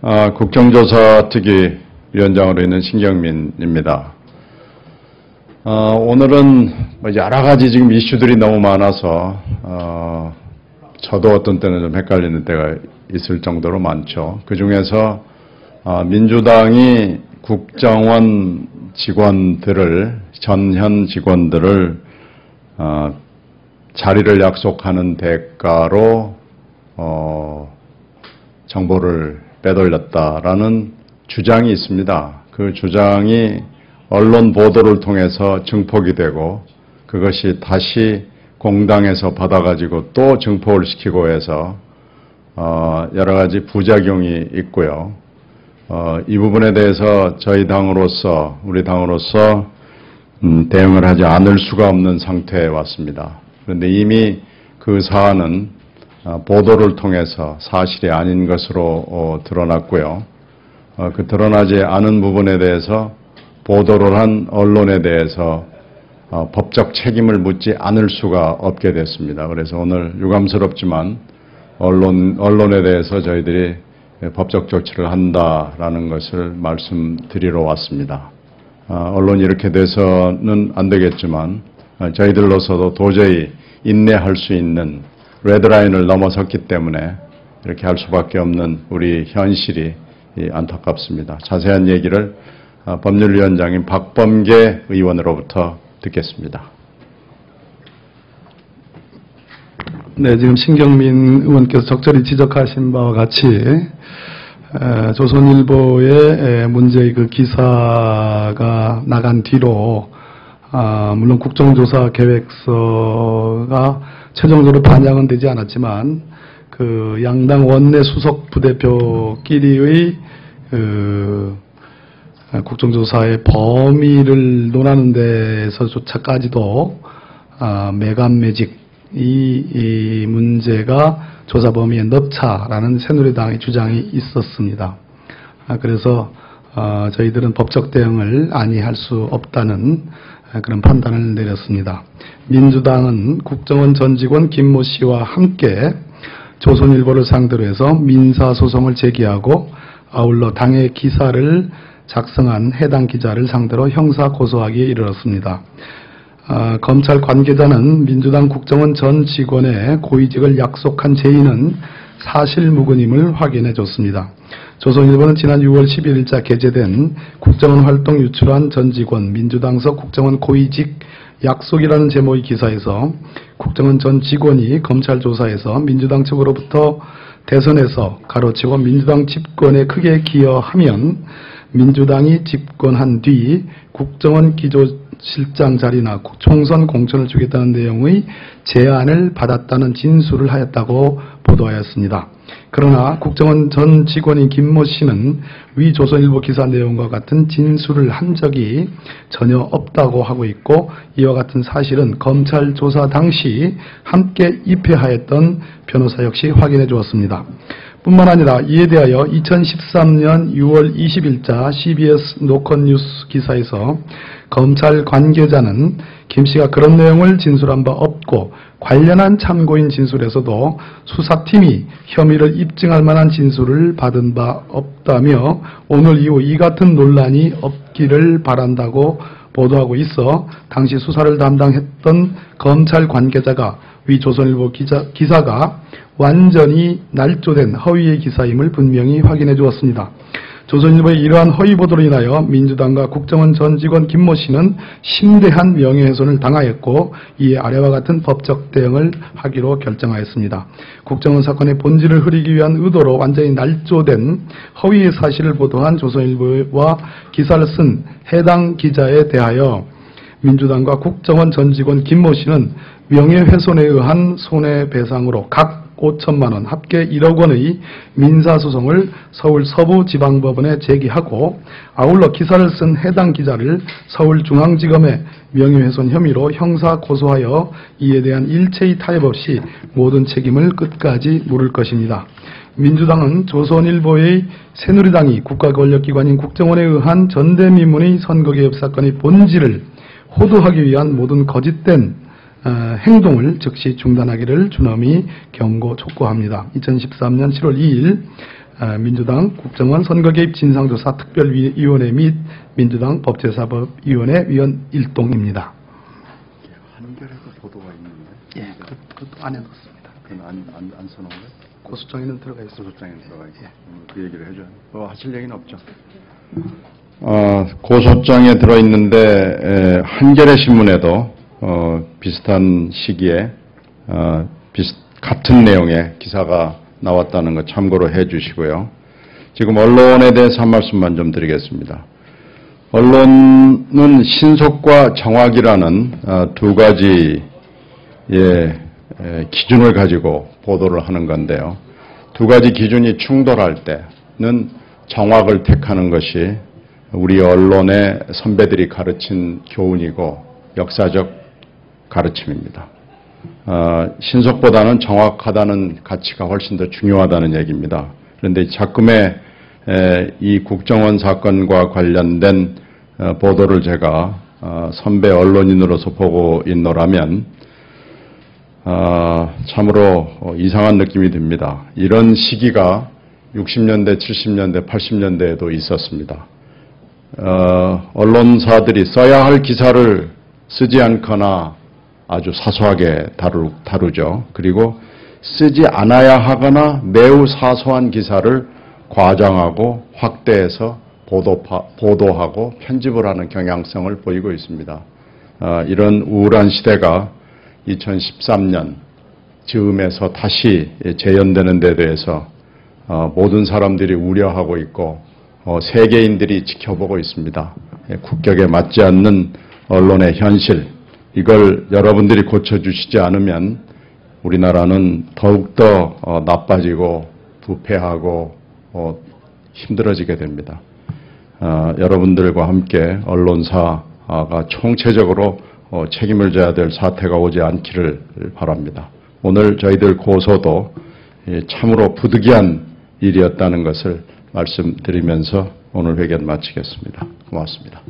국정조사특위위원장으로 있는 신경민입니다. 오늘은 여러 가지 지금 이슈들이 너무 많아서 저도 어떤 때는 좀 헷갈리는 때가 있을 정도로 많죠. 그 중에서 민주당이 국정원 직원들을, 전현 직원들을 자리를 약속하는 대가로 정보를 빼돌렸다라는 주장이 있습니다. 그 주장이 언론 보도를 통해서 증폭이 되고 그것이 다시 공당에서 받아가지고 또 증폭을 시키고 해서 여러 가지 부작용이 있고요. 이 부분에 대해서 저희 당으로서, 우리 당으로서 대응을 하지 않을 수가 없는 상태에 왔습니다. 그런데 이미 그 사안은 보도를 통해서 사실이 아닌 것으로 드러났고요. 그 드러나지 않은 부분에 대해서 보도를 한 언론에 대해서 법적 책임을 묻지 않을 수가 없게 됐습니다. 그래서 오늘 유감스럽지만 언론에 대해서 저희들이 법적 조치를 한다라는 것을 말씀드리러 왔습니다. 언론이 이렇게 돼서는 안 되겠지만 저희들로서도 도저히 인내할 수 있는 레드라인을 넘어섰기 때문에 이렇게 할 수밖에 없는 우리 현실이 안타깝습니다. 자세한 얘기를 법률위원장인 박범계 의원으로부터 듣겠습니다. 네, 지금 신경민 의원께서 적절히 지적하신 바와 같이 조선일보의 문제의 그 기사가 나간 뒤로 물론 국정조사 계획서가 최종적으로 반영은 되지 않았지만 그 양당 원내 수석 부대표끼리의 그 국정조사의 범위를 논하는 데서조차까지도 매감매직 이 문제가 조사 범위에 넣자라는 새누리당의 주장이 있었습니다. 그래서 저희들은 법적 대응을 안이할 수 없다는 그런 판단을 내렸습니다. 민주당은 국정원 전 직원 김모 씨와 함께 조선일보를 상대로 해서 민사소송을 제기하고 아울러 당의 기사를 작성한 해당 기자를 상대로 형사 고소하기에 이르렀습니다. 검찰 관계자는 민주당 국정원 전 직원의 고위직을 약속한 제의는 사실무근임을 확인해 줬습니다. 조선일보는 지난 6월 11일자 게재된 국정원 활동 유출한 전 직원 민주당서 국정원 고위직 약속이라는 제목의 기사에서 국정원 전 직원이 검찰 조사에서 민주당 측으로부터 대선에서 가로치고 민주당 집권에 크게 기여하면 민주당이 집권한 뒤 국정원 기조실장 자리나 총선 공천을 주겠다는 내용의 제안을 받았다는 진술을 하였다고 보도하였습니다. 그러나 국정원 전 직원인 김모 씨는 위 조선일보 기사 내용과 같은 진술을 한 적이 전혀 없다고 하고 있고 이와 같은 사실은 검찰 조사 당시 함께 입회하였던 변호사 역시 확인해 주었습니다. 뿐만 아니라 이에 대하여 2013년 6월 20일자 CBS 노컷뉴스 기사에서 검찰 관계자는 김 씨가 그런 내용을 진술한 바 없고 관련한 참고인 진술에서도 수사팀이 혐의를 입증할 만한 진술을 받은 바 없다며 오늘 이후 이 같은 논란이 없기를 바란다고 보도하고 있어 당시 수사를 담당했던 검찰 관계자가 위 조선일보 기사가 완전히 날조된 허위의 기사임을 분명히 확인해 주었습니다. 조선일보의 이러한 허위 보도로 인하여 민주당과 국정원 전 직원 김모 씨는 심대한 명예훼손을 당하였고 이에 아래와 같은 법적 대응을 하기로 결정하였습니다. 국정원 사건의 본질을 흐리기 위한 의도로 완전히 날조된 허위의 사실을 보도한 조선일보와 기사를 쓴 해당 기자에 대하여 민주당과 국정원 전 직원 김모 씨는 명예훼손에 의한 손해배상으로 각 5천만 원, 합계 1억 원의 민사소송을 서울 서부지방법원에 제기하고 아울러 기사를 쓴 해당 기자를 서울중앙지검에 명예훼손 혐의로 형사 고소하여 이에 대한 일체의 타협 없이 모든 책임을 끝까지 물을 것입니다. 민주당은 조선일보의 새누리당이 국가권력기관인 국정원에 의한 전대미문의 선거개혁 사건의 본질을 호도하기 위한 모든 거짓된 행동을 즉시 중단하기를 준엄히 경고 촉구합니다. 2013년 7월 2일 민주당 국정원 선거개입 진상조사 특별위원회 및 민주당 법제사법위원회 위원 일동입니다. 한겨레도 보도가 있는데. 예, 그것도 안에 넣었습니다. 그건 안 써놓은 거예요? 고소장에는 들어가 있습니다. 고소장에 들어가 있어요. 그 얘기를 해줘요. 하실 얘기는 없죠. 고소장에 들어있는데 한겨레 신문에도 비슷한 시기에 같은 내용의 기사가 나왔다는 거 참고로 해 주시고요. 지금 언론에 대해서 한 말씀만 좀 드리겠습니다. 언론은 신속과 정확이라는 두 가지의 기준을 가지고 보도를 하는 건데요. 두 가지 기준이 충돌할 때는 정확을 택하는 것이 우리 언론의 선배들이 가르친 교훈이고 역사적 가르침입니다. 신속보다는 정확하다는 가치가 훨씬 더 중요하다는 얘기입니다. 그런데 작금의 이 국정원 사건과 관련된 보도를 제가 선배 언론인으로서 보고 있노라면 참으로 이상한 느낌이 듭니다. 이런 시기가 60년대, 70년대, 80년대에도 있었습니다. 언론사들이 써야 할 기사를 쓰지 않거나 아주 사소하게 다루죠. 그리고 쓰지 않아야 하거나 매우 사소한 기사를 과장하고 확대해서 보도하고 편집을 하는 경향성을 보이고 있습니다. 이런 우울한 시대가 2013년 즈음에서 다시 재현되는 데 대해서 모든 사람들이 우려하고 있고 세계인들이 지켜보고 있습니다. 국격에 맞지 않는 언론의 현실, 이걸 여러분들이 고쳐주시지 않으면 우리나라는 더욱더 나빠지고 부패하고 힘들어지게 됩니다. 여러분들과 함께 언론사가 총체적으로 책임을 져야 될 사태가 오지 않기를 바랍니다. 오늘 저희들 고소도 참으로 부득이한 일이었다는 것을 말씀드리면서 오늘 회견 마치겠습니다. 고맙습니다.